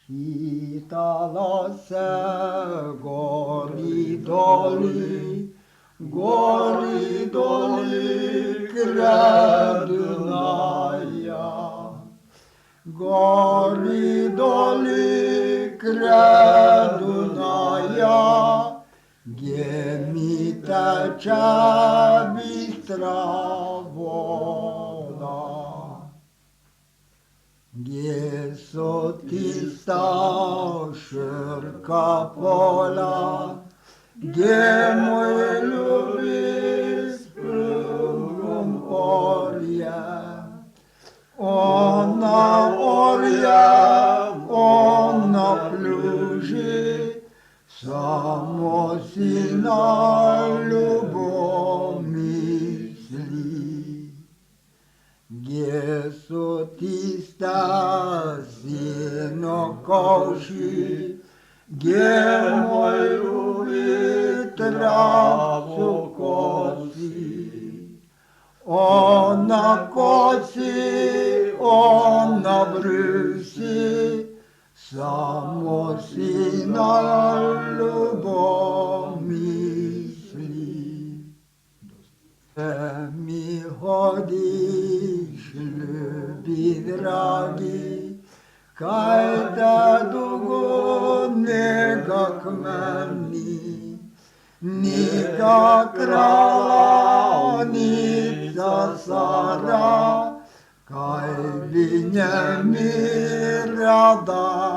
Хиталася горі долі, горі долі кредная, горі долі кредная, где ми тече бистра вода. Где сотиста ширка поля, где мой любий с плугом орє. Он на орє, он на плужі, само сильна любов мислі. Где сотиста сіно ковші, где мой любий травцу косі. Он на косі, он на брусі, само сильна любов мислі. Ми годиш, любі драгі, кайда дуго не как мені, ни как крала, ни цесара, кай вине ми рада